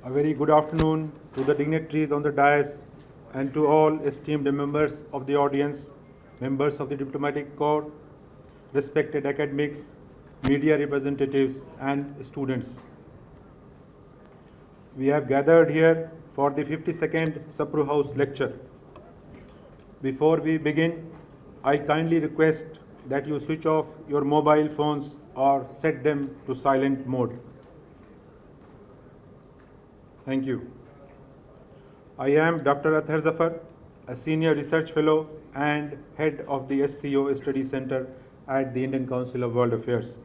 A very good afternoon to the dignitaries on the dais and to all esteemed members of the audience, members of the diplomatic corps, respected academics, media representatives and students. We have gathered here for the 52nd Sapru House lecture. Before we begin, I kindly request that you switch off your mobile phones or set them to silent mode. Thank you. I am Dr. Athar Zafar, a senior research fellow and head of the SCO Study Center at the Indian Council of World Affairs.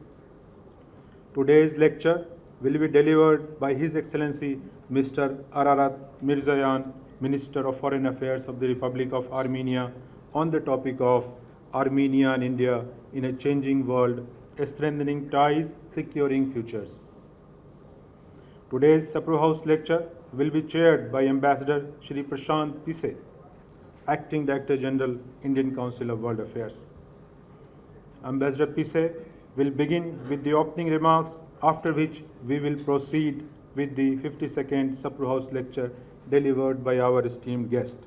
Today's lecture will be delivered by His Excellency Mr. Ararat Mիրզոյանի, Minister of Foreign Affairs of the Republic of Armenia, on the topic of Armenia and India in a changing world, strengthening ties, securing futures. Today's Sapru House lecture will be chaired by Ambassador Shri Prashant Pise, Acting Director General, Indian Council of World Affairs. Ambassador Pise will begin with the opening remarks, after which we will proceed with the 52nd Sapru House lecture delivered by our esteemed guest.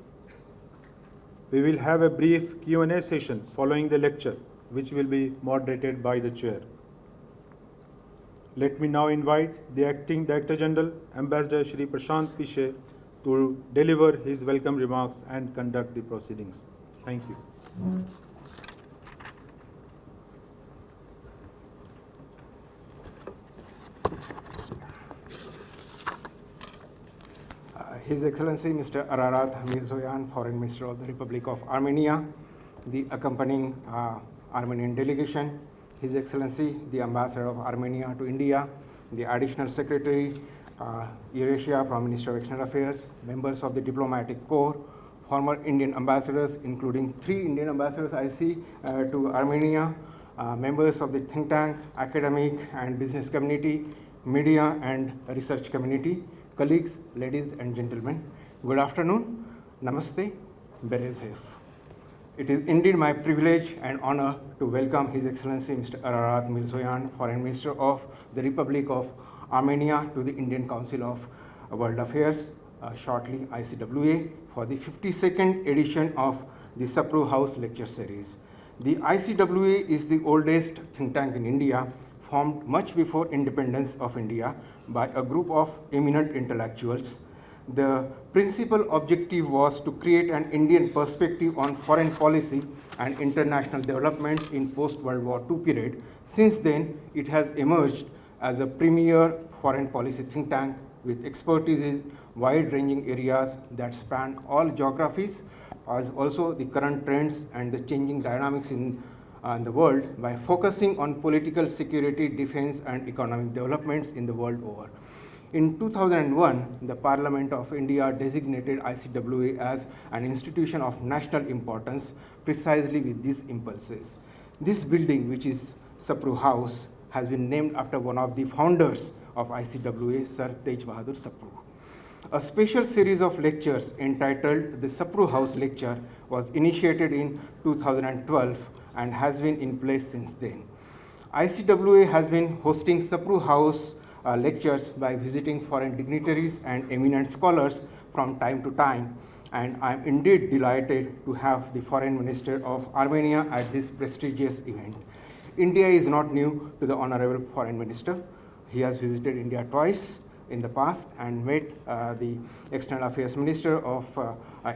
We will have a brief Q&A session following the lecture, which will be moderated by the chair. Let me now invite the Acting Director General, Ambassador Shri Prashant Pise, to deliver his welcome remarks and conduct the proceedings. Thank you. His Excellency Mr. Ararат Mիրզոյանի, Foreign Minister of the Republic of Armenia, the accompanying Armenian delegation, His Excellency the Ambassador of Armenia to India, the Additional Secretary, Eurasia from Ministry of External Affairs, members of the Diplomatic Corps, former Indian ambassadors, including 3 Indian ambassadors I see to Armenia, members of the think tank, academic and business community, media and research community, colleagues, ladies and gentlemen, good afternoon, namaste, berezev. It is indeed my privilege and honor to welcome His Excellency Mr. Ararат Mիրզոյանի, Foreign Minister of the Republic of Armenia, to the Indian Council of World Affairs, shortly ICWA, for the 52nd edition of the Sapru House Lecture Series. The ICWA is the oldest think tank in India, formed much before independence of India by a group of eminent intellectuals. The principal objective was to create an Indian perspective on foreign policy and international developments in post-World War II period. Since then, it has emerged as a premier foreign policy think tank with expertise in wide-ranging areas that span all geographies, as also the current trends and the changing dynamics in the world, by focusing on political security, defense and economic developments in the world over. In 2001, the Parliament of India designated ICWA as an institution of national importance precisely with these impulses. This building, which is Sapru House, has been named after one of the founders of ICWA, Sir Tej Bahadur Sapru. A special series of lectures entitled the Sapru House Lecture was initiated in 2012 and has been in place since then. ICWA has been hosting Sapru House lectures by visiting foreign dignitaries and eminent scholars from time to time, and I am indeed delighted to have the Foreign Minister of Armenia at this prestigious event. India is not new to the Honorable Foreign Minister. He has visited India twice in the past and met the External Affairs Minister of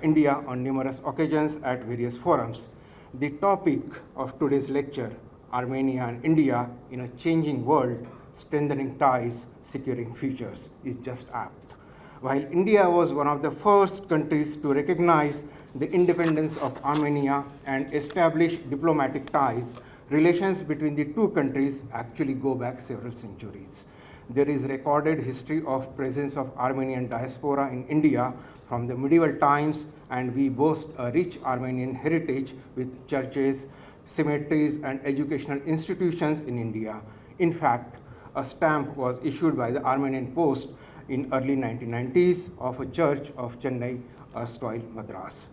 India on numerous occasions at various forums. The topic of today's lecture, Armenia and India in a changing world, strengthening ties, securing futures, is just apt. While India was one of the first countries to recognize the independence of Armenia and establish diplomatic ties, relations between the two countries actually go back several centuries. There is recorded history of presence of Armenian diaspora in India from the medieval times, and we boast a rich Armenian heritage with churches, cemeteries, and educational institutions in India. In fact, a stamp was issued by the Armenian Post in early 1990s of a church of Chennai, erstwhile Madras.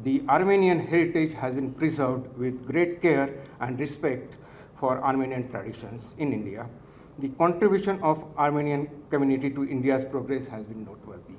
The Armenian heritage has been preserved with great care and respect for Armenian traditions in India. the contribution of Armenian community to India's progress has been noteworthy.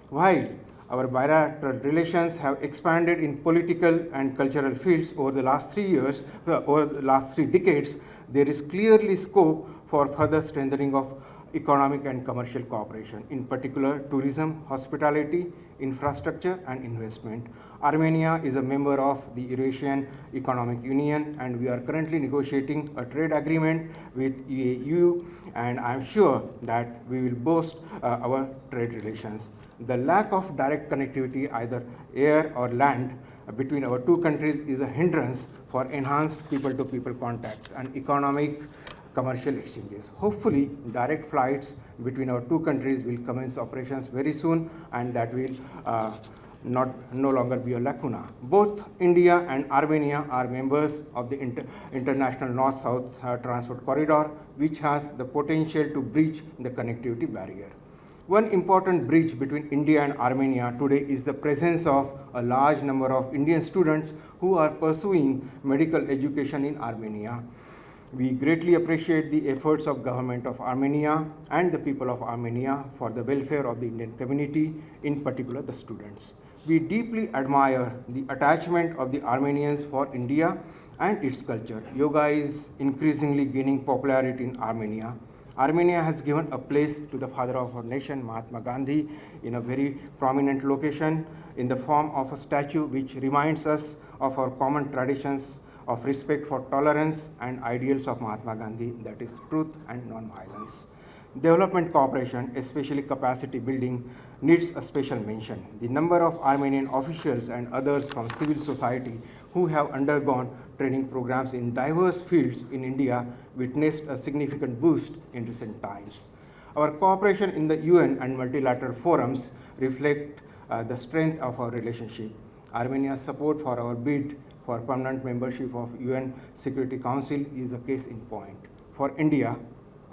While our bilateral relations have expanded in political and cultural fields over the last 3 years, over the last 3 decades, there is clearly scope for further strengthening of economic and commercial cooperation, in particular tourism, hospitality, infrastructure, and investment. Armenia is a member of the Eurasian Economic Union, and we are currently negotiating a trade agreement with EU, and I am sure that we will boost our trade relations. The lack of direct connectivity, either air or land, between our two countries is a hindrance for enhanced people-to-people contacts and economic commercial exchanges. Hopefully, direct flights between our two countries will commence operations very soon, and that will no longer be a lacuna. Both India and Armenia are members of the International North-South Transport Corridor, which has the potential to breach the connectivity barrier. One important bridge between India and Armenia today is the presence of a large number of Indian students who are pursuing medical education in Armenia. We greatly appreciate the efforts of government of Armenia and the people of Armenia for the welfare of the Indian community, in particular the students. We deeply admire the attachment of the Armenians for India and its culture. Yoga is increasingly gaining popularity in Armenia. Armenia has given a place to the father of our nation, Mahatma Gandhi, in a very prominent location in the form of a statue which reminds us of our common traditions of respect for tolerance and ideals of Mahatma Gandhi, that is truth and non-violence. Development cooperation, especially capacity building, needs a special mention. The number of Armenian officials and others from civil society who have undergone training programs in diverse fields in India witnessed a significant boost in recent times. Our cooperation in the UN and multilateral forums reflect the strength of our relationship. Armenia's support for our bid for permanent membership of UN Security Council is a case in point. For India,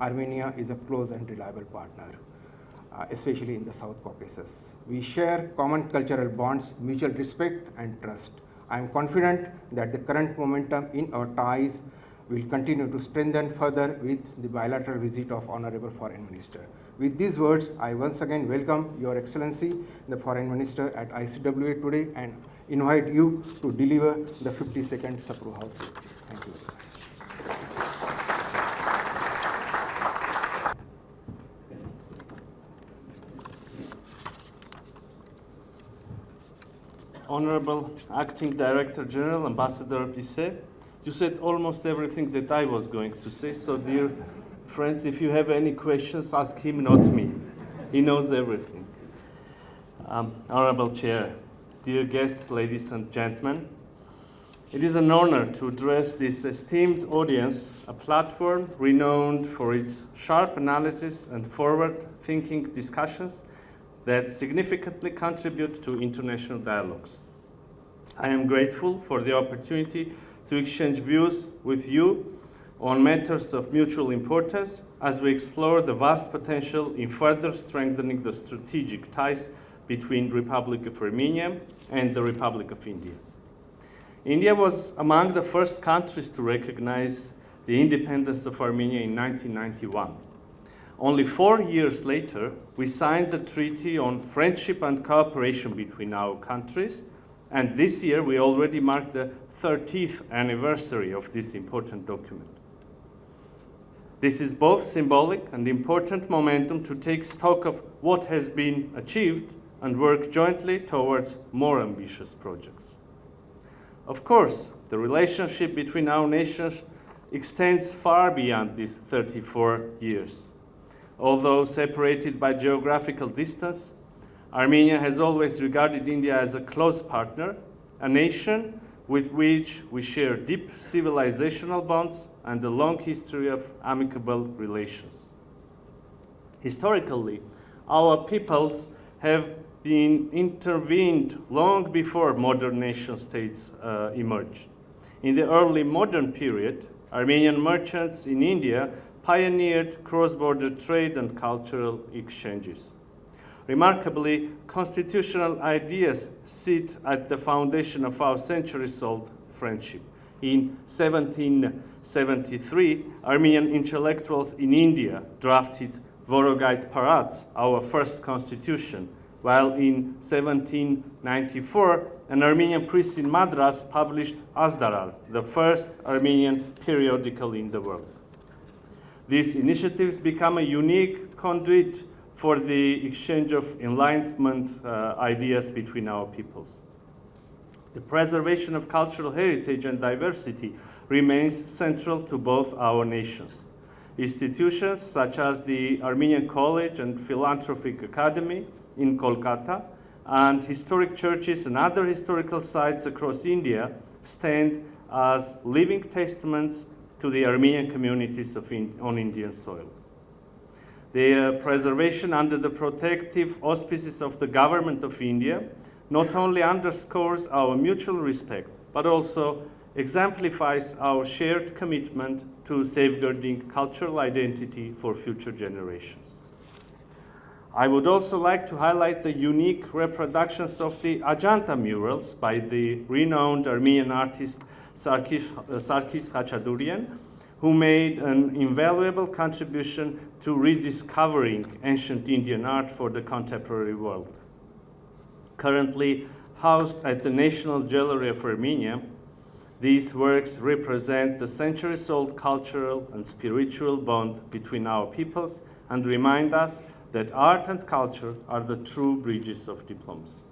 Armenia is a close and reliable partner, especially in the South Caucasus. We share common cultural bonds, mutual respect, and trust. I am confident that the current momentum in our ties will continue to strengthen further with the bilateral visit of Honorable Foreign Minister. With these words, I once again welcome Your Excellency, the Foreign Minister at ICWA today, and invite you to deliver the 52nd Sapru House. Thank you. Honorable Acting Director General, Ambassador Pisse, you said almost everything that I was going to say, so dear friends, if you have any questions, ask him, not me. He knows everything. Honorable Chair, dear guests, ladies and gentlemen, it is an honor to address this esteemed audience, a platform renowned for its sharp analysis and forward-thinking discussions that significantly contribute to international dialogues. I am grateful for the opportunity to exchange views with you on matters of mutual importance as we explore the vast potential in further strengthening the strategic ties between the Republic of Armenia and the Republic of India. India was among the first countries to recognize the independence of Armenia in 1991. Only 4 years later, we signed the Treaty on Friendship and Cooperation between our countries, and this year we already mark the 30th anniversary of this important document. This is both symbolic and important momentum to take stock of what has been achieved and work jointly towards more ambitious projects. Of course, the relationship between our nations extends far beyond these 34 years. Although separated by geographical distance, Armenia has always regarded India as a close partner, a nation with which we share deep civilizational bonds and a long history of amicable relations. Historically, our peoples have been intervened long before modern nation states emerged. In the early modern period, Armenian merchants in India pioneered cross-border trade and cultural exchanges. Remarkably, constitutional ideas sit at the foundation of our centuries-old friendship. In 17 1873, Armenian intellectuals in India drafted Vorogait Parats, our first constitution, while in 1794, an Armenian priest in Madras published Azdarar, the first Armenian periodical in the world. These initiatives become a unique conduit for the exchange of Enlightenment ideas between our peoples. The preservation of cultural heritage and diversity remains central to both our nations. Institutions such as the Armenian College and Philanthropic Academy in Kolkata and historic churches and other historical sites across India stand as living testaments to the Armenian communities on Indian soil. Their preservation under the protective auspices of the Government of India not only underscores our mutual respect, but also exemplifies our shared commitment to safeguarding cultural identity for future generations. I would also like to highlight the unique reproductions of the Ajanta murals by the renowned Armenian artist Sarkis Khachadurian, who made an invaluable contribution to rediscovering ancient Indian art for the contemporary world. Currently housed at the National Gallery of Armenia, these works represent the centuries-old cultural and spiritual bond between our peoples and remind us that art and culture are the true bridges of diplomacy.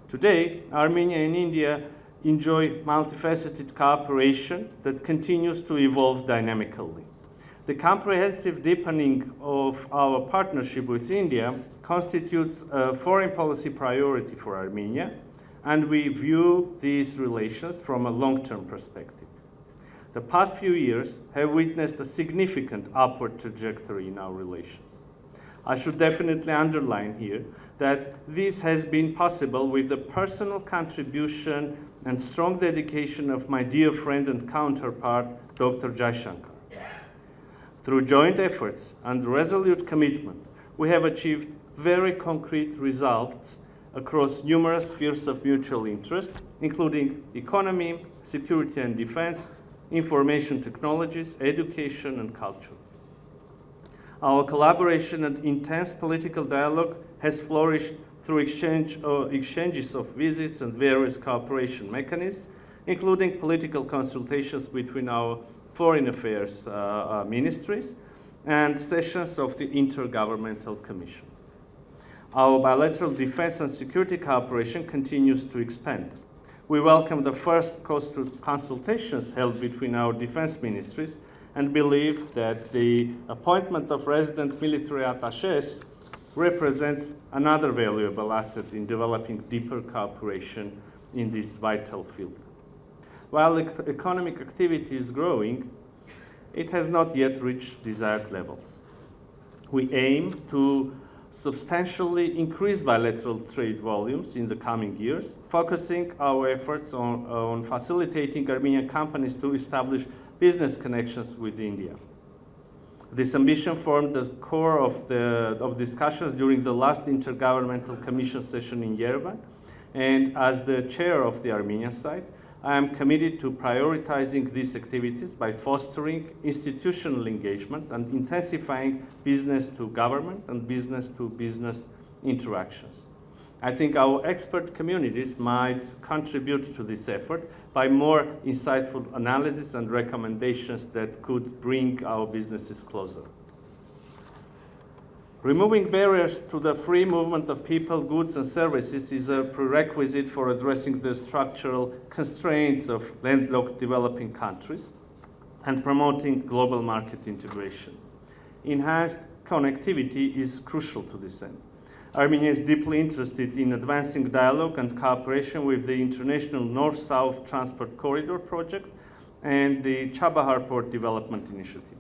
Today, Armenia and India enjoy multifaceted cooperation that continues to evolve dynamically. The comprehensive deepening of our partnership with India constitutes a foreign policy priority for Armenia, and we view these relations from a long-term perspective. The past few years have witnessed a significant upward trajectory in our relations. I should definitely underline here that this has been possible with the personal contribution and strong dedication of my dear friend and counterpart, Dr. Jaishankar. Through joint efforts and resolute commitment, we have achieved very concrete results across numerous spheres of mutual interest, including economy, security and defense, information technologies, education, and culture. Our collaboration and intense political dialogue has flourished through exchanges of visits and various cooperation mechanisms, including political consultations between our foreign affairs ministries and sessions of the Intergovernmental Commission. Our bilateral defense and security cooperation continues to expand. We welcome the first consultations held between our defense ministries and believe that the appointment of resident military attachés represents another valuable asset in developing deeper cooperation in this vital field. While economic activity is growing, it has not yet reached desired levels. We aim to substantially increase bilateral trade volumes in the coming years, focusing our efforts on facilitating Armenian companies to establish business connections with India. This ambition formed the core of discussions during the last Intergovernmental Commission session in Yerevan, and as the chair of the Armenian side, I am committed to prioritizing these activities by fostering institutional engagement and intensifying business to government and business to business interactions. I think our expert communities might contribute to this effort by more insightful analysis and recommendations that could bring our businesses closer. Removing barriers to the free movement of people, goods, and services is a prerequisite for addressing the structural constraints of landlocked developing countries and promoting global market integration. Enhanced connectivity is crucial to this end. Armenia is deeply interested in advancing dialogue and cooperation with the International North-South Transport Corridor project and the Chabahar Port Development Initiative.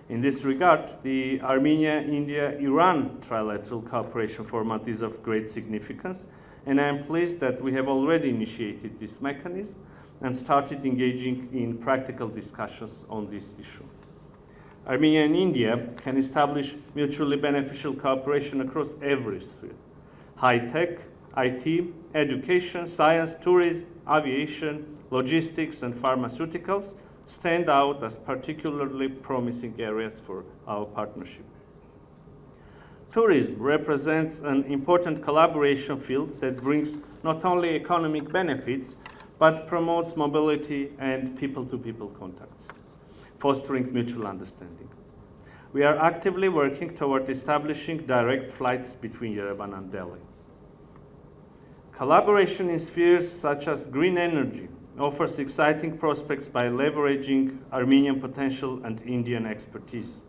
In this regard, the Armenia-India-Iran trilateral cooperation format is of great significance, and I am pleased that we have already initiated this mechanism and started engaging in practical discussions on this issue. Armenia and India can establish mutually beneficial cooperation across every sphere: high-tech, IT, education, science, tourism, aviation, logistics, and pharmaceuticals, stand out as particularly promising areas for our partnership. Tourism represents an important collaboration field that brings not only economic benefits, but promotes mobility and people-to-people contacts, fostering mutual understanding. We are actively working toward establishing direct flights between Yerevan and Delhi. Collaboration in spheres such as green energy offers exciting prospects by leveraging Armenian potential and Indian expertise.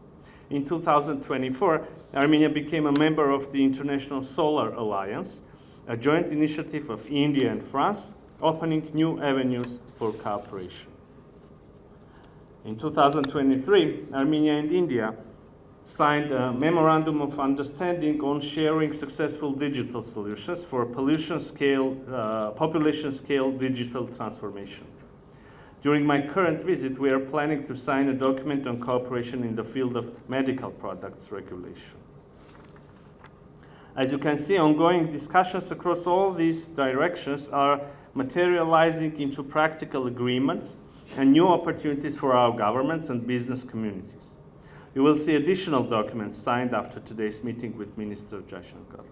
In 2024, Armenia became a member of the International Solar Alliance, a joint initiative of India and France, opening new avenues for cooperation. In 2023, Armenia and India signed a memorandum of understanding on sharing successful digital solutions for population scale digital transformation. During my current visit, we are planning to sign a document on cooperation in the field of medical products regulation. As you can see, ongoing discussions across all these directions are materializing into practical agreements and new opportunities for our governments and business communities. You will see additional documents signed after today's meeting with Minister Jaishankar.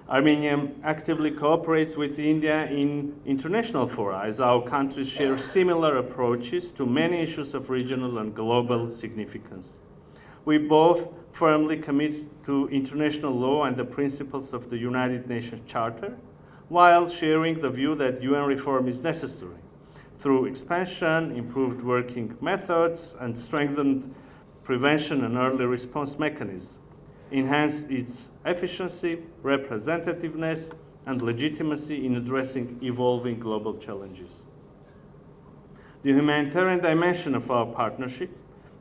Armenia actively cooperates with India in international fora as our countries share similar approaches to many issues of regional and global significance. We both firmly commit to international law and the principles of the United Nations Charter, while sharing the view that UN reform is necessary through expansion, improved working methods, and strengthened prevention and early response mechanisms, enhance its efficiency, representativeness, and legitimacy in addressing evolving global challenges. The humanitarian dimension of our partnership,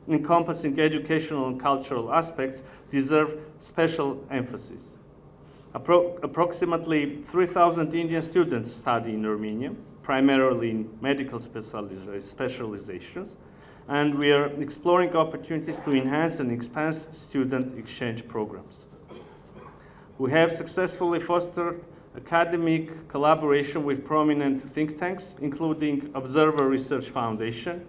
encompassing educational and cultural aspects, deserve special emphasis. Approximately 3,000 Indian students study in Armenia, primarily in medical specializations, and we are exploring opportunities to enhance and expand student exchange programs. We have successfully fostered academic collaboration with prominent think tanks, including Observer Research Foundation,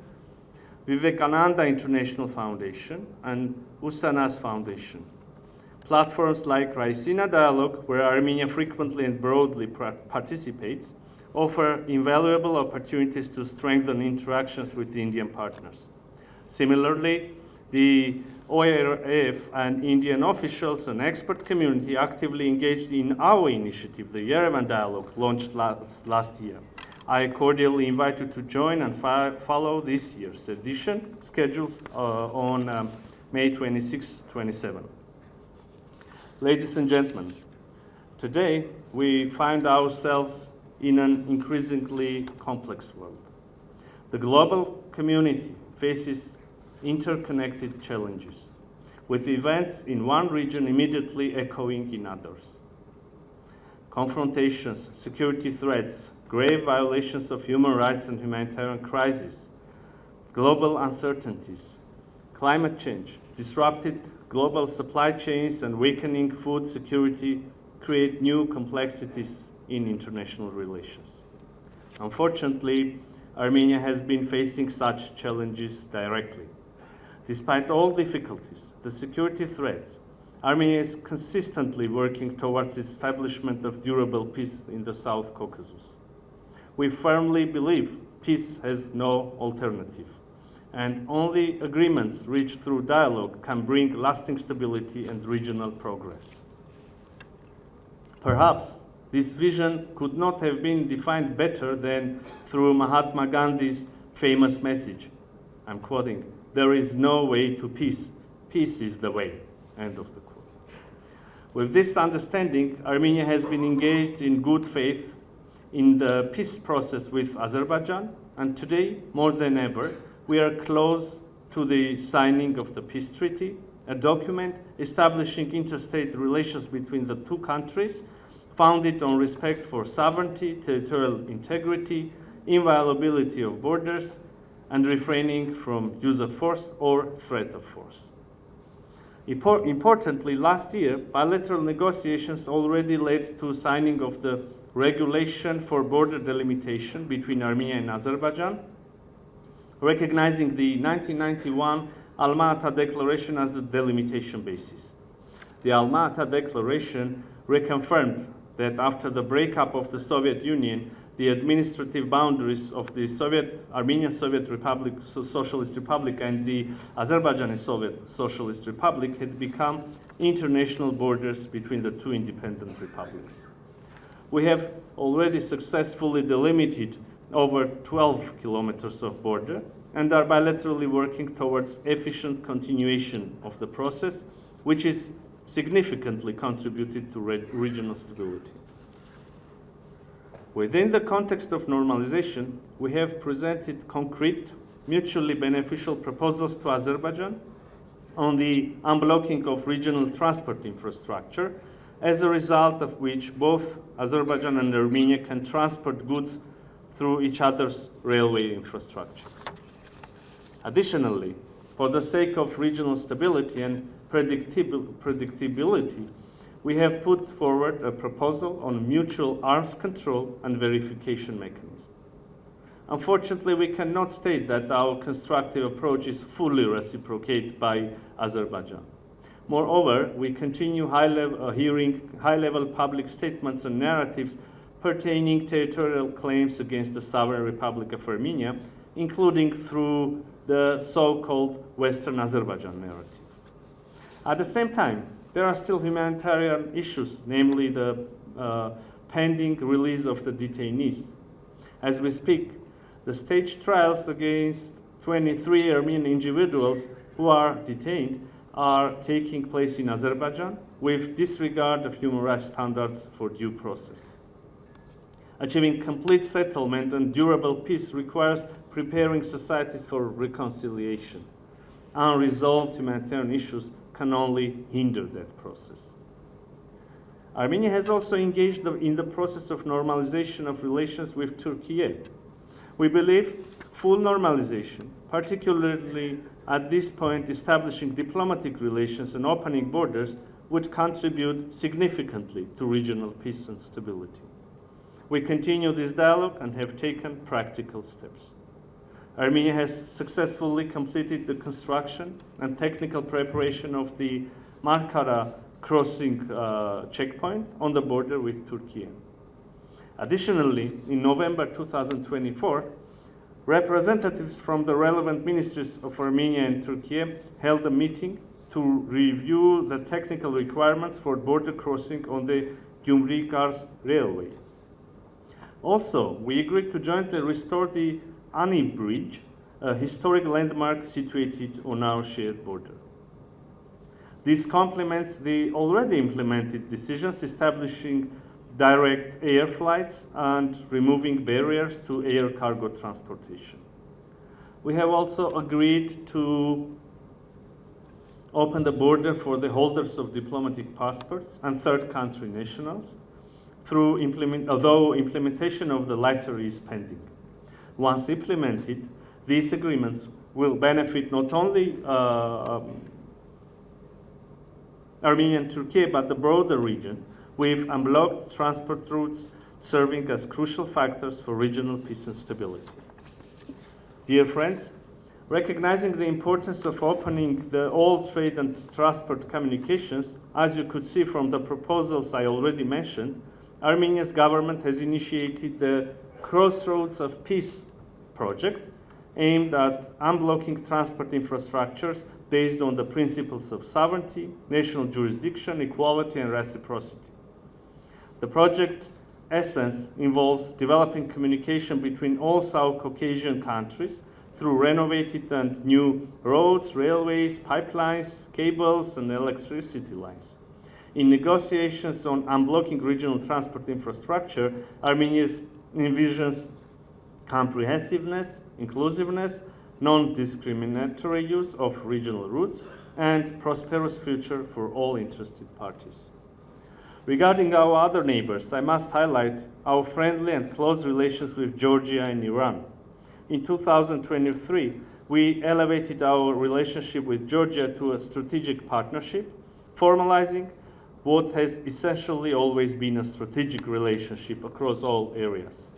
Vivekananda International Foundation, and Usanas Foundation. Platforms like Raisina Dialogue, where Armenia frequently and broadly participates, offer invaluable opportunities to strengthen interactions with Indian partners. Similarly, the ORF and Indian officials and expert community actively engaged in our initiative, the Yerevan Dialogue, launched last year. I cordially invite you to join and follow this year's edition, scheduled on May 26-27. Ladies and gentlemen, today we find ourselves in an increasingly complex world. The global community faces interconnected challenges, with events in one region immediately echoing in others. Confrontations, security threats, grave violations of human rights and humanitarian crises, global uncertainties, climate change, disrupted global supply chains, and weakening food security create new complexities in international relations. Unfortunately, Armenia has been facing such challenges directly. Despite all difficulties, the security threats, Armenia is consistently working towards the establishment of durable peace in the South Caucasus. We firmly believe peace has no alternative, and only agreements reached through dialogue can bring lasting stability and regional progress. Perhaps this vision could not have been defined better than through Mahatma Gandhi's famous message. I'm quoting, "There is no way to peace. Peace is the way." End of the quote. With this understanding, Armenia has been engaged in good faith in the peace process with Azerbaijan, and today, more than ever, we are close to the signing of the peace treaty, a document establishing interstate relations between the two countries, founded on respect for sovereignty, territorial integrity, inviolability of borders, and refraining from use of force or threat of force. Importantly, last year, bilateral negotiations already led to signing of the regulation for border delimitation between Armenia and Azerbaijan, recognizing the 1991 Alma-Ata Declaration as the delimitation basis. The Alma-Ata Declaration reconfirmed that after the breakup of the Soviet Union, the administrative boundaries of the Armenian Soviet Republic, Socialist Republic and the Azerbaijani Soviet Socialist Republic had become international borders between the two independent republics. We have already successfully delimited over 12 kilometers of border and are bilaterally working towards efficient continuation of the process, which is significantly contributed to regional stability. Within the context of normalization, we have presented concrete, mutually beneficial proposals to Azerbaijan on the unblocking of regional transport infrastructure, as a result of which both Azerbaijan and Armenia can transport goods through each other's railway infrastructure. Additionally, for the sake of regional stability and predictability, we have put forward a proposal on mutual arms control and verification mechanism. Unfortunately, we cannot state that our constructive approach is fully reciprocated by Azerbaijan. Moreover, we continue hearing high-level public statements and narratives pertaining territorial claims against the Sovereign Republic of Armenia, including through the so-called Western Azerbaijan narrative. At the same time, there are still humanitarian issues, namely the pending release of the detainees. As we speak, the staged trials against 23 Armenian individuals who are detained are taking place in Azerbaijan with disregard of human rights standards for due process. Achieving complete settlement and durable peace requires preparing societies for reconciliation. Unresolved humanitarian issues can only hinder that process. Armenia has also engaged in the process of normalization of relations with Turkey. We believe full normalization, particularly at this point establishing diplomatic relations and opening borders, would contribute significantly to regional peace and stability. We continue this dialogue and have taken practical steps. Armenia has successfully completed the construction and technical preparation of the Markara crossing checkpoint on the border with Turkey. Additionally, in November 2024, representatives from the relevant ministries of Armenia and Turkey held a meeting to review the technical requirements for border crossing on the Gyumri-Kars railway. Also, we agreed to jointly restore the Ani Bridge, a historic landmark situated on our shared border. This complements the already implemented decisions establishing direct air flights and removing barriers to air cargo transportation. We have also agreed to open the border for the holders of diplomatic passports and third country nationals, although implementation of the latter is pending. Once implemented, these agreements will benefit not only Armenia and Turkey, but the broader region, with unblocked transport routes serving as crucial factors for regional peace and stability. Dear friends, recognizing the importance of opening all trade and transport communications, as you could see from the proposals I already mentioned, Armenia's government has initiated the Crossroads of Peace project aimed at unblocking transport infrastructures based on the principles of sovereignty, national jurisdiction, equality, and reciprocity. The project's essence involves developing communication between all South Caucasian countries through renovated and new roads, railways, pipelines, cables, and electricity lines. In negotiations on unblocking regional transport infrastructure, Armenia envisions comprehensiveness, inclusiveness, non-discriminatory use of regional routes, and prosperous future for all interested parties. Regarding our other neighbors, I must highlight our friendly and close relations with Georgia and Iran. In 2023, we elevated our relationship with Georgia to a strategic partnership, formalizing what has essentially always been a strategic relationship across all areas.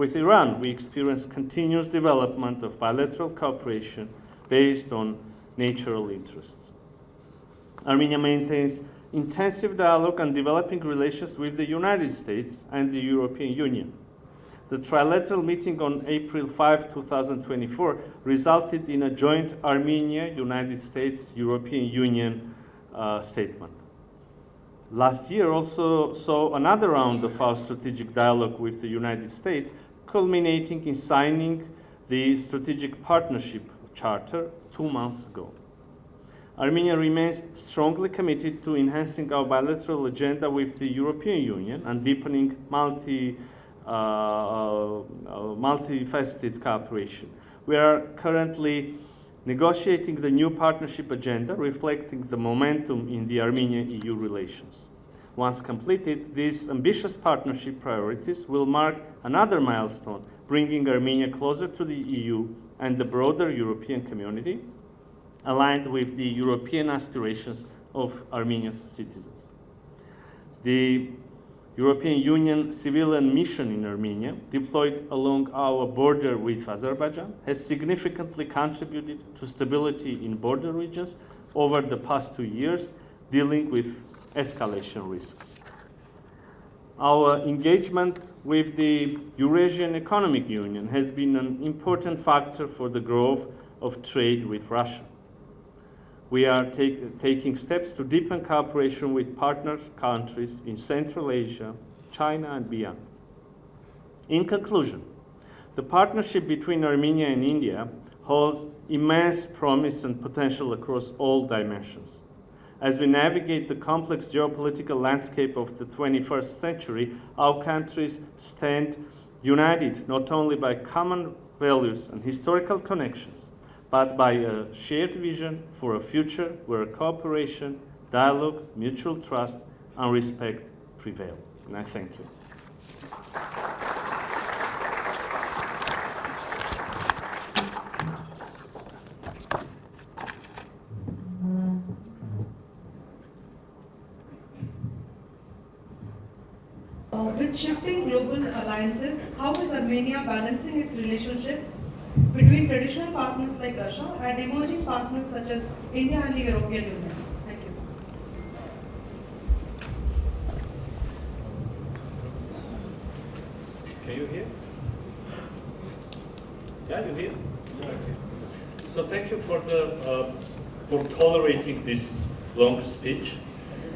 With Iran, we experience continuous development of bilateral cooperation based on natural interests. Armenia maintains intensive dialogue and developing relations with the United States and the European Union. The trilateral meeting on April 5, 2024 resulted in a joint Armenia, United States, European Union statement. Last year also saw another round of our strategic dialogue with the United States, culminating in signing the Strategic Partnership Charter 2 months ago. Armenia remains strongly committed to enhancing our bilateral agenda with the European Union and deepening multifaceted cooperation. We are currently negotiating the new partnership agenda, reflecting the momentum in the Armenia-EU relations. Once completed, these ambitious partnership priorities will mark another milestone, bringing Armenia closer to the EU and the broader European community, aligned with the European aspirations of Armenia's citizens. The European Union civilian mission in Armenia, deployed along our border with Azerbaijan, has significantly contributed to stability in border regions over the past 2 years, dealing with escalation risks. Our engagement with the Eurasian Economic Union has been an important factor for the growth of trade with Russia. We are taking steps to deepen cooperation with partner countries in Central Asia, China, and beyond. In conclusion, the partnership between Armenia and India holds immense promise and potential across all dimensions. As we navigate the complex geopolitical landscape of the 21st century, our countries stand united not only by common values and historical connections, but by a shared vision for a future where cooperation, dialogue, mutual trust, and respect prevail. And I thank you. With shifting global alliances, how is Armenia balancing its relationships between traditional partners like Russia and emerging partners such as India and the European Union? Thank you. Can you hear? Yeah, you hear? So thank you for tolerating this long speech,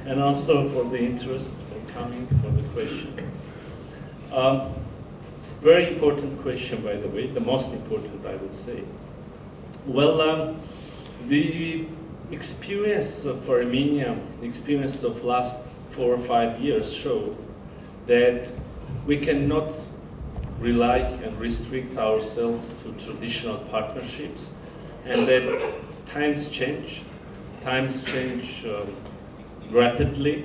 and also for the interest for coming for the question. Very important question, by the way, the most important, I would say. Well, the experience of Armenia, the experience of last 4 or 5 years show that we cannot rely and restrict ourselves to traditional partnerships, and that times change rapidly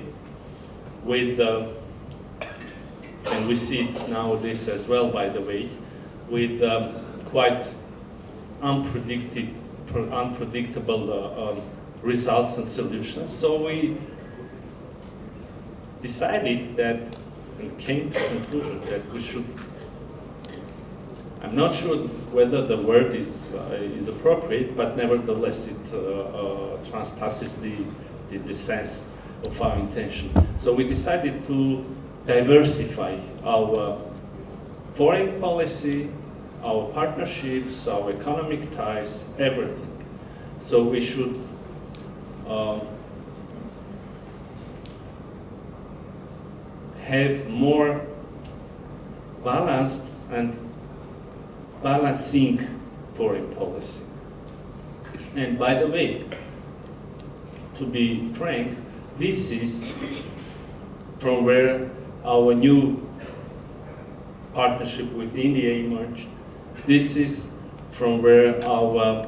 with and we see it nowadays as well, by the way, with quite unpredictable results and solutions. So we decided that and came to the conclusion that we should, I'm not sure whether the word is appropriate, but nevertheless it transpasses the sense of our intention. So we decided to diversify our foreign policy, our partnerships, our economic ties, everything. So we should have more balanced and balancing foreign policy. And by the way, to be frank, this is from where our new partnership with India emerged. This is from where our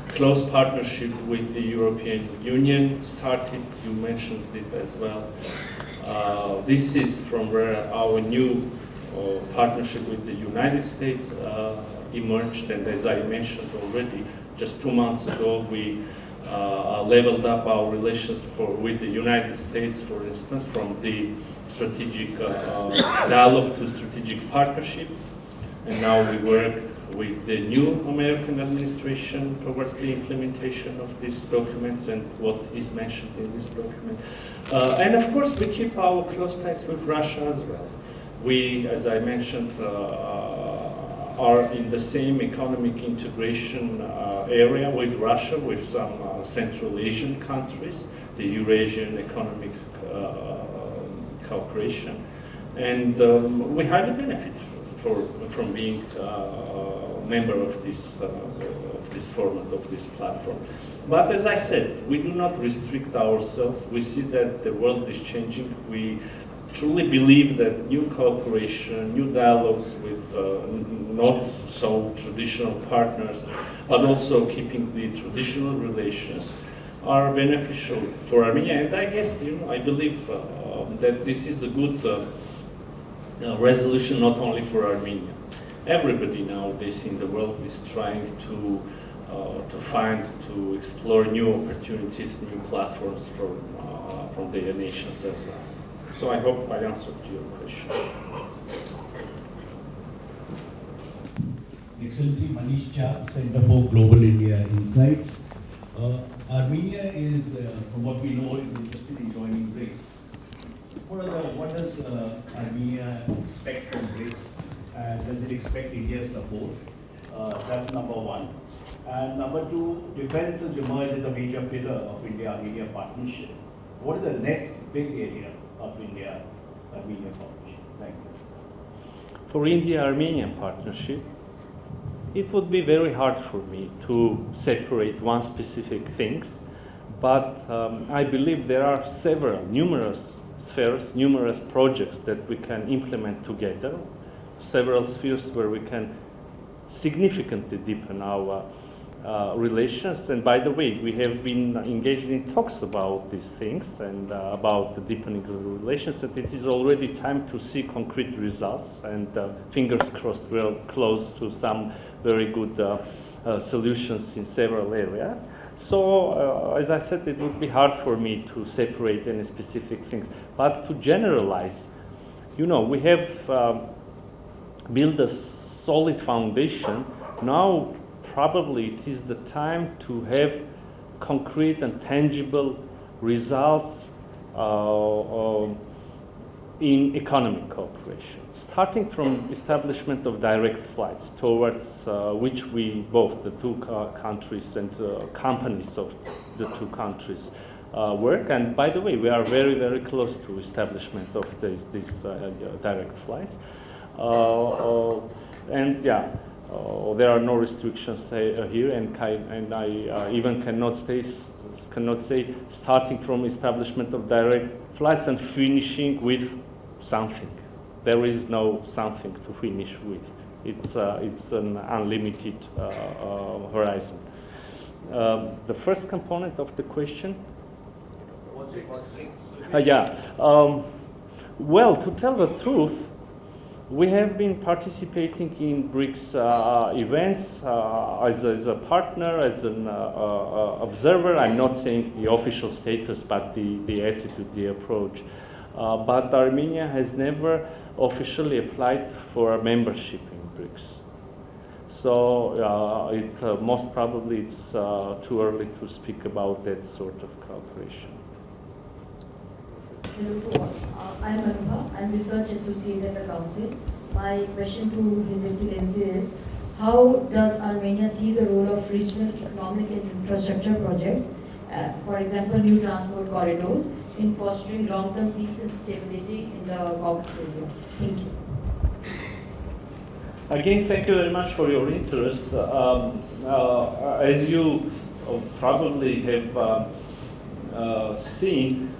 close partnership with the European Union started. You mentioned it as well. This is from where our new partnership with the United States emerged, and as I mentioned already, just 2 months ago we leveled up our relations with the United States, for instance, from the strategic dialogue to strategic partnership. and now we work with the new American administration towards the implementation of these documents and what is mentioned in this document. And of course, we keep our close ties with Russia as well. We, as I mentioned, are in the same economic integration area with Russia, with some Central Asian countries, the Eurasian Economic Cooperation. And we highly benefit from being a member of this format, of this platform. But as I said, we do not restrict ourselves. We see that the world is changing. We truly believe that new cooperation, new dialogues with not so traditional partners, but also keeping the traditional relations, are beneficial for Armenia. And I guess, I believe that this is a good resolution not only for Armenia. Everybody nowadays in the world is trying to explore new opportunities, new platforms from their nations as well. So I hope I answered your question. Excellency Manish Jha, Center for Global India Insights. Armenia is, from what we know, is interested in joining BRICS. What does Armenia expect from BRICS? Does it expect India's support? That's number one. And number two, defense has emerged as a major pillar of India-Armenia partnership. What is the next big area of India-Armenia partnership? Thank you. For India-Armenian partnership, it would be very hard for me to separate one specific things, but I believe there are numerous spheres, numerous projects that we can implement together, several spheres where we can significantly deepen our relations. And by the way, we have been engaged in talks about these things and about the deepening of the relations, and it is already time to see concrete results, and fingers crossed we're close to some very good solutions in several areas. So, as I said, it would be hard for me to separate any specific things, but to generalize, we have built a solid foundation. Now, probably it is the time to have concrete and tangible results in economic cooperation, starting from establishment of direct flights towards which we, both the two countries and companies of the two countries work. And by the way, we are very, very close to establishment of these direct flights. There are no restrictions here, and I even cannot say starting from establishment of direct flights and finishing with something. There is no something to finish with. It's an unlimited horizon. The first component of the question. Well, to tell the truth, we have been participating in BRICS events as a partner, as an observer. I'm not saying the official status, but the attitude, the approach. But Armenia has never officially applied for membership in BRICS. So most probably it's too early to speak about that sort of cooperation. Hello to all. I'm Anubha. I'm Research Associate at the Council. My question to His Excellency is, how does Armenia see the role of regional economic and infrastructure projects, for example, new transport corridors, in fostering long-term peace and stability in the Caucasus area? Thank you. Again, thank you very much for your interest. As you probably have seen,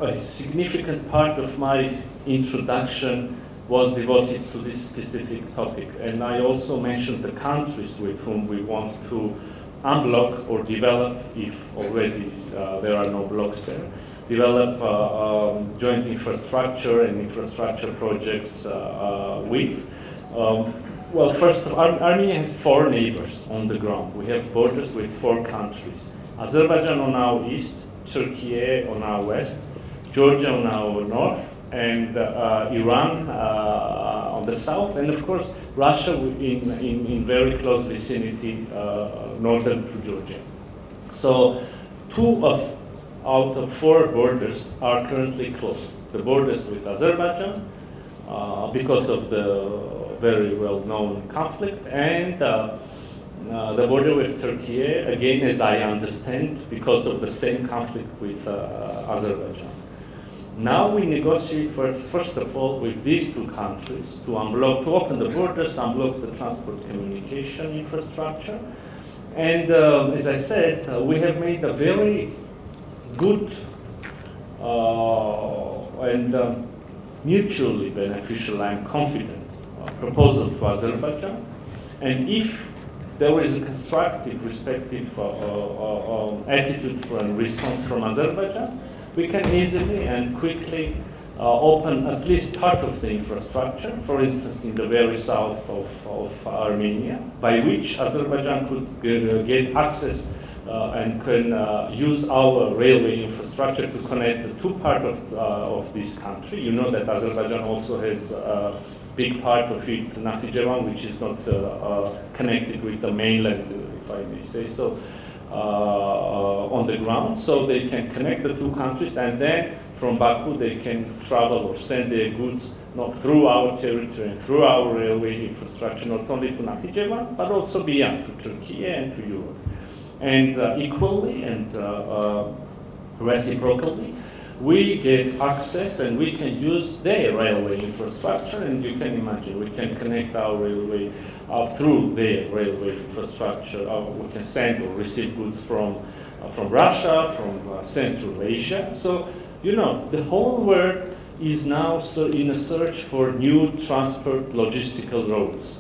a significant part of my introduction was devoted to this specific topic. And I also mentioned the countries with whom we want to unblock or develop, if already there are no blocks there, develop joint infrastructure and infrastructure projects with. Well, first of all, Armenia has 4 neighbors on the ground. We have borders with 4 countries. Azerbaijan on our east, Turkey on our west, Georgia on our north, and Iran on the south, and of course Russia in very close vicinity, northern to Georgia. So 2 out of 4 borders are currently closed. The borders with Azerbaijan, because of the very well-known conflict, and the border with Turkey, again, as I understand, because of the same conflict with Azerbaijan. Now we negotiate first of all with these 2 countries to open the borders, unblock the transport communication infrastructure. And as I said, we have made a very good and mutually beneficial, I'm confident, proposal to Azerbaijan. And if there is a constructive, respective attitude and response from Azerbaijan, we can easily and quickly open at least part of the infrastructure, for instance, in the very south of Armenia, by which Azerbaijan could get access and can use our railway infrastructure to connect the 2 parts of this country. You know that Azerbaijan also has a big part of it, Nakhchivan, which is not connected with the mainland, if I may say so, on the ground. So they can connect the 2 countries, and then from Baku they can travel or send their goods through our territory and through our railway infrastructure, not only to Nakhchivan, but also beyond, to Turkey and to Europe. And equally and reciprocally, we get access and we can use their railway infrastructure, and you can imagine we can connect our railway through their railway infrastructure. We can send or receive goods from Russia, from Central Asia. So, you know, the whole world is now in a search for new transport logistical roads.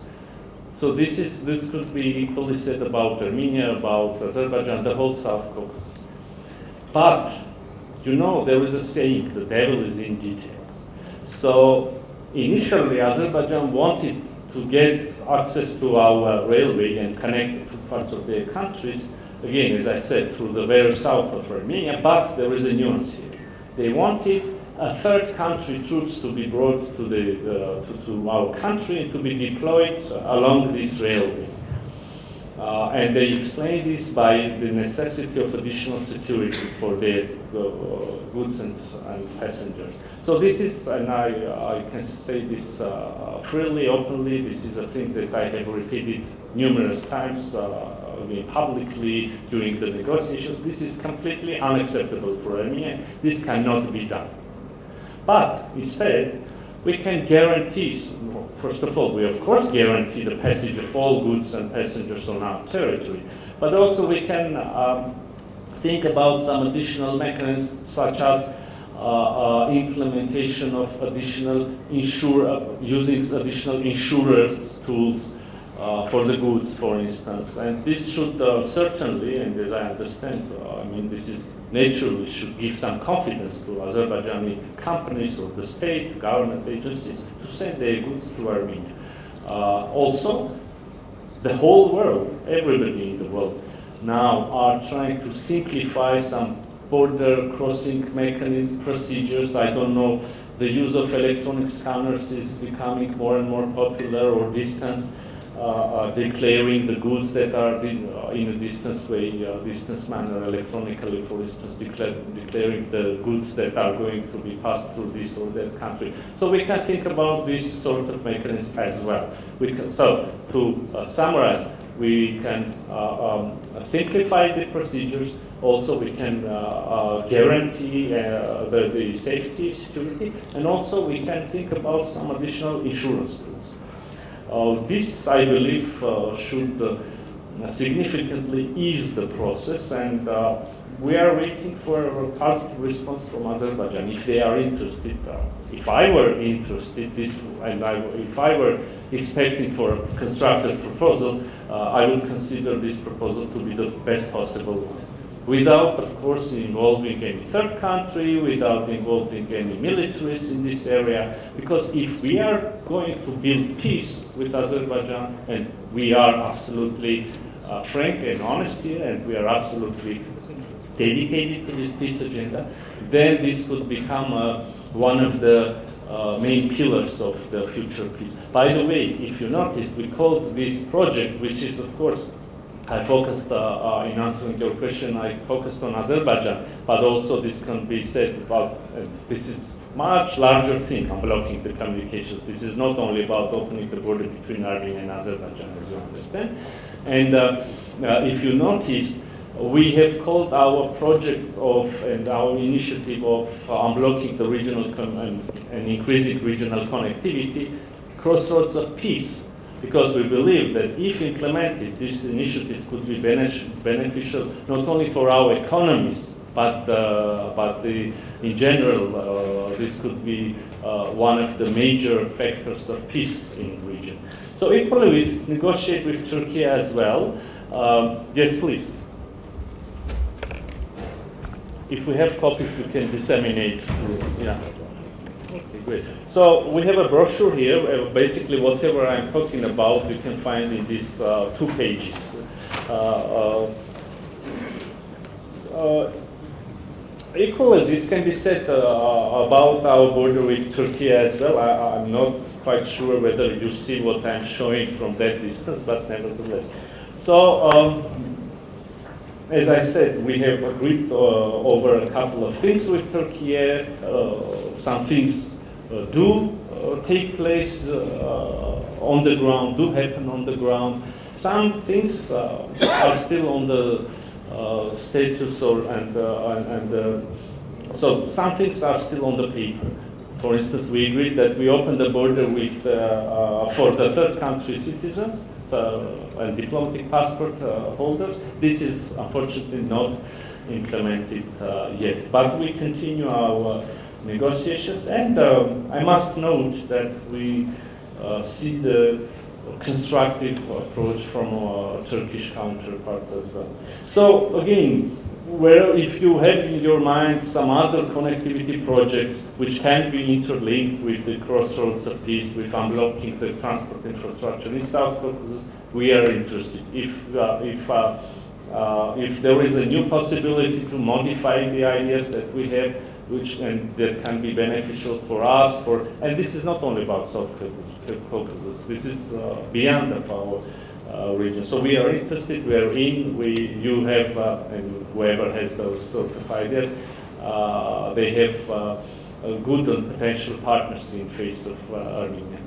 So this could be equally said about Armenia, about Azerbaijan, the whole South Caucasus. But, you know, there is a saying, the devil is in details. So initially, Azerbaijan wanted to get access to our railway and connect the 2 parts of their countries, again, as I said, through the very south of Armenia, but there is a nuance here. They wanted a 3rd country troops to be brought to our country and to be deployed along this railway. And they explained this by the necessity of additional security for their goods and passengers. So this is, and I can say this freely, openly, this is a thing that I have repeated numerous times publicly during the negotiations. This is completely unacceptable for Armenia. This cannot be done. But instead, we can guarantee, first of all, we of course guarantee the passage of all goods and passengers on our territory, but also we can think about some additional mechanisms, such as implementation of additional using additional insurers tools for the goods, for instance. And this should certainly, and as I understand, I mean, this is naturally should give some confidence to Azerbaijani companies or the state, government agencies to send their goods to Armenia. Also, the whole world, everybody in the world now are trying to simplify some border crossing mechanism procedures. I don't know, the use of electronic scanners is becoming more and more popular, or distance declaring the goods that are in a distance manner, electronically, for instance, declaring the goods that are going to be passed through this or that country. So we can think about this sort of mechanism as well. So to summarize, we can simplify the procedures. Also, we can guarantee the safety, security, and also we can think about some additional insurance tools. This, I believe, should significantly ease the process, and we are waiting for a positive response from Azerbaijan if they are interested. If I were interested, if I were expecting for a constructive proposal, I would consider this proposal to be the best possible one, without, of course, involving any third country, without involving any militaries in this area, because if we are going to build peace with Azerbaijan, and we are absolutely frank and honest here, and we are absolutely dedicated to this peace agenda, then this could become one of the main pillars of the future peace. By the way, if you noticed, we called this project, which is of course, I focused in answering your question, I focused on Azerbaijan, but also this can be said about, this is much larger thing, unblocking the communications. This is not only about opening the border between Armenia and Azerbaijan, as you understand. And if you noticed, we have called our project and our initiative of unblocking the regional and increasing regional connectivity, Crossroads of Peace, because we believe that if implemented, this initiative could be beneficial not only for our economies, but in general, this could be one of the major factors of peace in the region. So equally, we negotiate with Turkey as well. Yes, please. If we have copies, we can disseminate through. Yeah. Okay, great. So we have a brochure here. Basically, whatever I'm talking about, you can find in these 2 pages. Equally, this can be said about our border with Turkey as well. I'm not quite sure whether you see what I'm showing from that distance, but nevertheless. So, as I said, we have agreed over a couple of things with Turkey. Some things do take place on the ground, do happen on the ground. Some things are still on the status, so some things are still on the paper. For instance, we agreed that we open the border with for the third country citizens and diplomatic passport holders. This is unfortunately not implemented yet, but we continue our negotiations, and I must note that we see the constructive approach from our Turkish counterparts as well. So again, if you have in your mind some other connectivity projects which can be interlinked with the Crossroads of Peace, with unblocking the transport infrastructure in South Caucasus, we are interested. If there is a new possibility to modify the ideas that we have, that can be beneficial for us, and this is not only about South Caucasus, this is beyond of our region. So we are interested, we are in, you have, and whoever has those sort of ideas, they have good and potential partners in face of Armenia.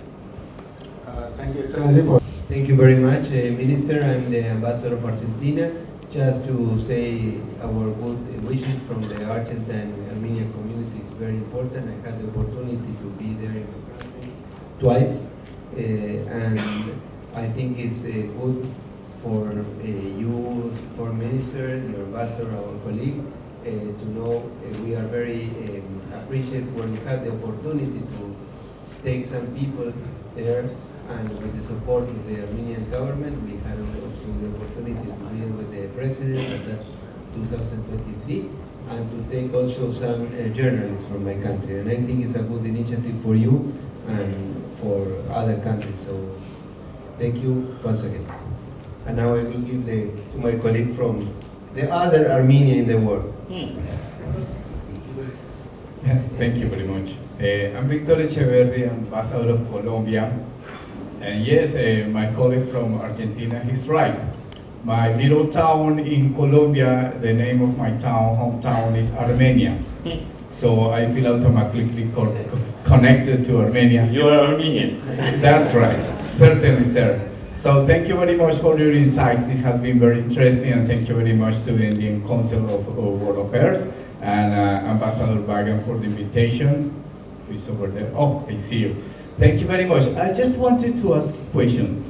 Thank you, Excellency. Thank you very much, Minister. I'm the Ambassador of Argentina. Just to say our good wishes from the Argentine Armenian community is very important. I had the opportunity to be there in the country twice, and I think it's good for you, Foreign Minister, your ambassador, our colleague, to know we are very appreciative when we have the opportunity to take some people there, and with the support of the Armenian government, we had also the opportunity to deal with the president at that 2023, and to take also some journalists from my country. And I think it's a good initiative for you and for other countries. So thank you once again. And now I will give to my colleague from the other Armenia in the world. Thank you very much. I'm Victor Echeverri, Ambassador of Colombia. And yes, my colleague from Argentina, he's right. My little town in Colombia, the name of my hometown is Armenia. So I feel automatically connected to Armenia. You are Armenian. That's right, certainly, sir. So thank you very much for your insights. This has been very interesting, and thank you very much to the Indian Council of World Affairs and Ambassador Bagan for the invitation. Who's over there? Oh, I see you. Thank you very much. I just wanted to ask a question.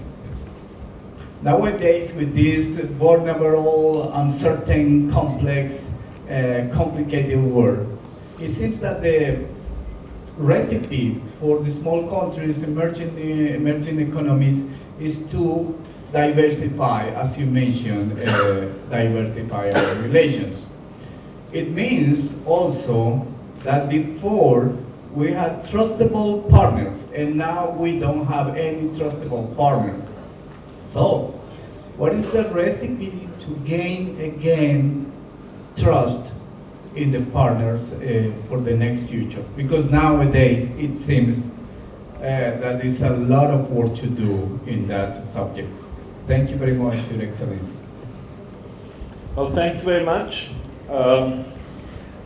Nowadays, with this vulnerable, uncertain, complex, complicated world, it seems that the recipe for the small countries, emerging economies, is to diversify, as you mentioned, diversify our relations. It means also that before we had trustable partners, and now we don't have any trustable partner. So, what is the recipe to gain again trust in the partners for the next future? Because nowadays it seems that there's a lot of work to do in that subject. Thank you very much, Your Excellency. Well, thank you very much.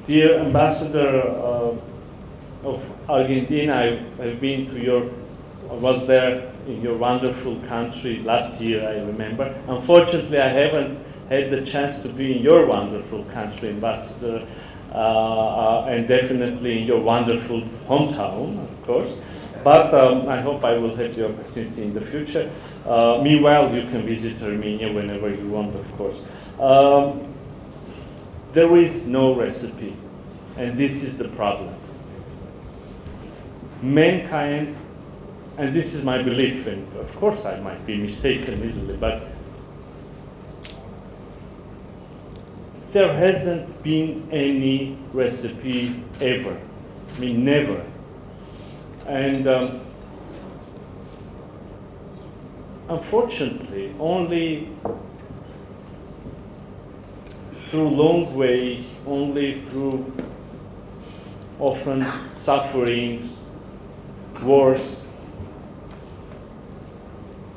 Dear Ambassador of Argentina, I was there in your wonderful country last year, I remember. Unfortunately, I haven't had the chance to be in your wonderful country, Ambassador, and definitely in your wonderful hometown, of course. But I hope I will have the opportunity in the future. Meanwhile, you can visit Armenia whenever you want, of course. There is no recipe, and this is the problem. Mankind, and this is my belief, and of course I might be mistaken easily, but there hasn't been any recipe ever. I mean, never. And unfortunately, only through long way, only through often sufferings, wars,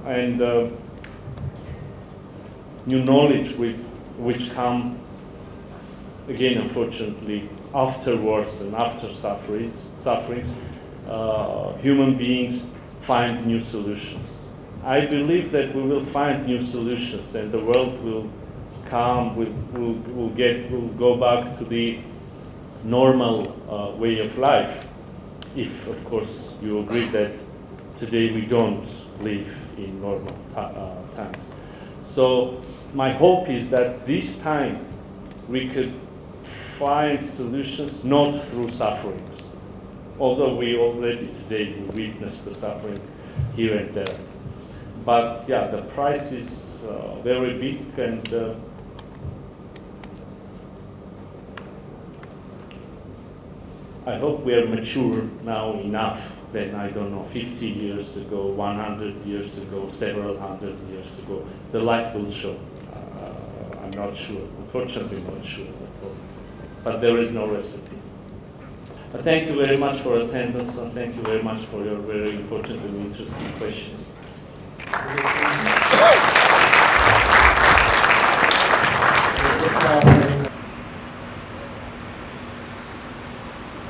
and new knowledge which come again, unfortunately, after wars and after sufferings, human beings find new solutions. I believe that we will find new solutions, and the world will come. Will go back to the normal way of life, if, of course, you agree that today we don't live in normal times. So my hope is that this time we could find solutions not through sufferings, although we already today witness the suffering here and there. But yeah, the price is very big, and I hope we are mature now enough than, I don't know, 50 years ago, 100 years ago, several hundred years ago. The light will show. I'm not sure, unfortunately not sure at all. But there is no recipe. Thank you very much for attendance, and thank you very much for your very important and interesting questions.